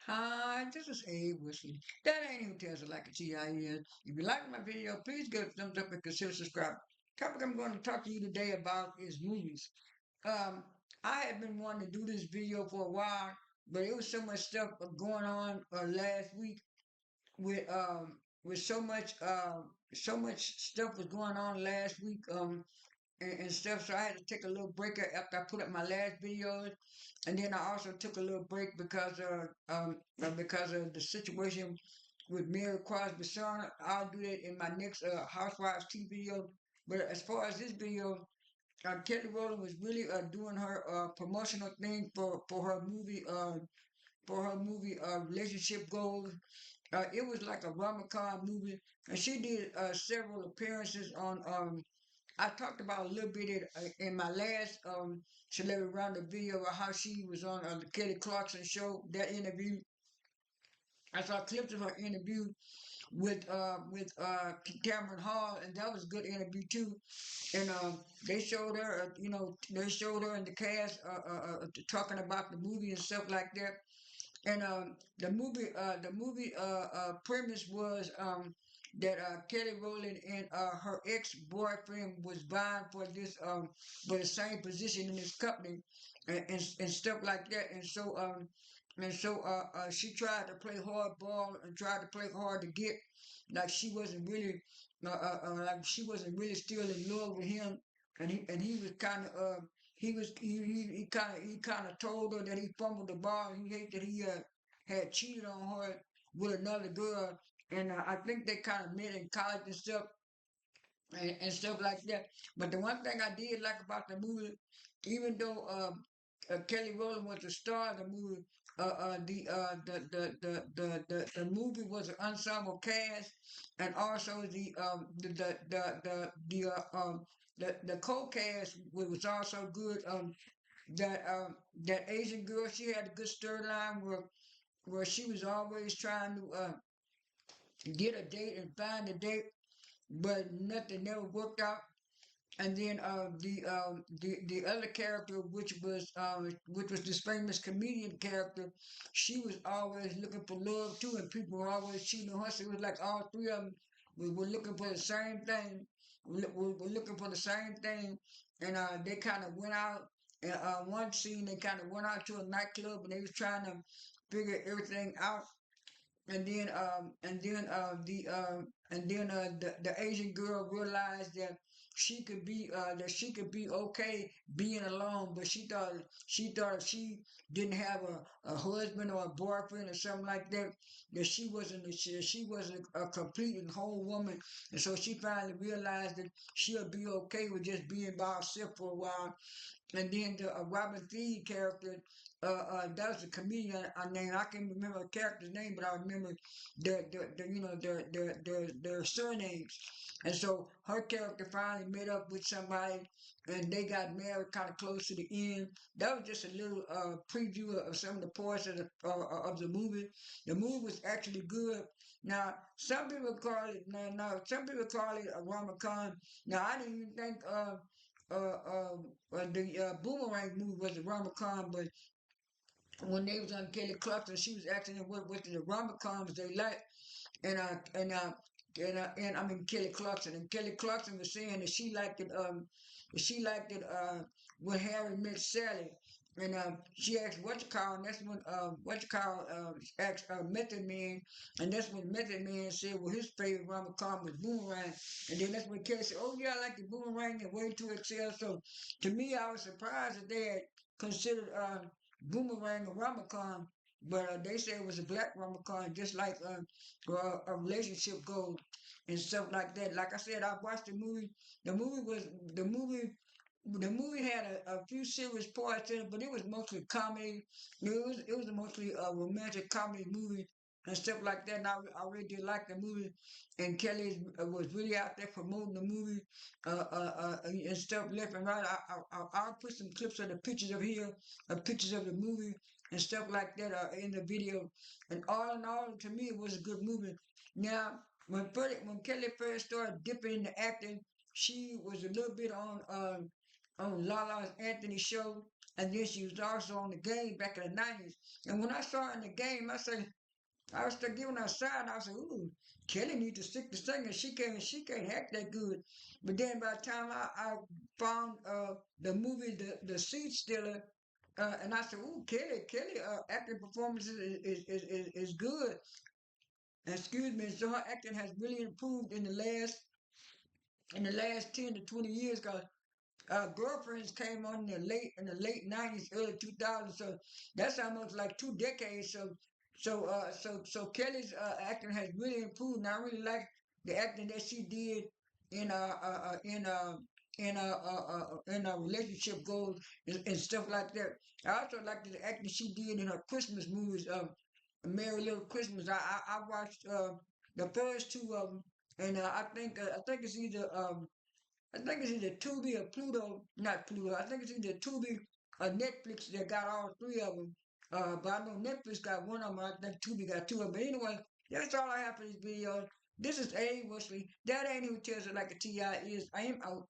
Hi, this is Abe Whiskey. That ain't even tells it like a TIE. If you like my video, please give it a thumbs up and consider subscribing. Topic I'm going to talk to you today about is movies. Um, I had been wanting to do this video for a while, but it was so much stuff going on last week with so much stuff was going on last week and stuff. So I had to take a little break after I put up my last videos, and then I also took a little break because of the situation with Mary Crosby's son. I'll do that in my next Housewives T video. But as far as this video, Kelly Rowland was really doing her promotional thing for her movie Relationship Goals. It was like a rom-com movie, and she did several appearances on I talked about a little bit in my last Celebrity Roundup video about how she was on the Kelly Clarkson show. That interview, I saw clips of her interview with Cameron Hall, and that was a good interview too. And they showed her, they showed her in the cast talking about the movie and stuff like that. And the movie premise was that Kelly Rowland and her ex-boyfriend was vying for the same position in this company and stuff like that. And so she tried to play hardball and tried to play hard to get, like she wasn't really still in love with him, and he was kind of he kind of told her that he fumbled the ball. He hate that he had cheated on her with another girl, and I think they kind of met in college and stuff like that. But the one thing I did like about the movie, even though Kelly Rowland was the star of the movie, the movie was an ensemble cast, and also the co-cast was also good. That Asian girl, she had a good storyline where she was always trying to get a date and find a date, but nothing never worked out. And then the other character, which was this famous comedian character, she was always looking for love too, and people were always cheating on her. So it was like all three of them were looking for the same thing. Were looking for the same thing, and they kind of went out. And one scene, they kind of went out to a nightclub, and they was trying to figure everything out. And then the Asian girl realized that she could be okay being alone, but she thought if she didn't have a husband or a boyfriend or something like that, that she wasn't a complete and whole woman. And so she finally realized that she'll be okay with just being by herself for a while. And then the Robin Thede character, that was a comedian name. I can't remember the character's name, but I remember their surnames. And so her character finally met up with somebody, and they got married kind of close to the end. That was just a little preview of some of the parts of the movie. The movie was actually good. Now some people call it some people call it a rom-com. Now I didn't even think the Boomerang movie was a rom-com, but when they was on Kelly Clarkson, she was asking them what the rom-coms they like, and I mean Kelly Clarkson was saying that she liked it when Harry met Sally. And she asked what you call, and that's when what you call asked Method Man, and that's when Method Man said, well, his favorite rom-com was Boomerang, and then that's when Kelly said, oh yeah, I like the Boomerang and Way to Excel. So to me, I was surprised that they had considered Boomerang a rom-com, but they said it was a black rom-com, just like a relationship goal and stuff like that. Like I said, I watched the movie. The movie was the movie. The movie had a few serious parts in it, but it was mostly comedy. It was mostly a romantic comedy movie and stuff like that. And I really did like the movie. And Kelly was really out there promoting the movie and stuff left and right. I'll put some clips of the pictures of here, pictures of the movie and stuff like that in the video. And all in all, to me, it was a good movie. Now, when Kelly first started dipping into acting, she was a little bit on Lala's Anthony show, And then she was also on the game back in the 90s. And when I saw her in the game, I was still giving her a sign. I said, "Ooh, Kelly needs to stick to singing. She can't act that good." But then by the time I found the movie, the Seed Stealer, and I said, "Ooh, Kelly, acting performances is good." Excuse me. So her acting has really improved in the last 10 to 20 years. Cause girlfriends came on in the late 90s, early 2000s. So that's almost like 2 decades. So Kelly's acting has really improved. And I really like the acting that she did in relationship goals and stuff like that. I also like the acting she did in her Christmas movies. Merry Little Christmas. I watched the first two of them, and I think it's either Tubi or Pluto, not Pluto. I think it's either Tubi or Netflix that got all three of them. But I know Netflix got one of them. I think Tubi got two of them. But anyway, that's all I have for this video. This is A. Wesley. That ain't who tells it like a T.I. is. I am out.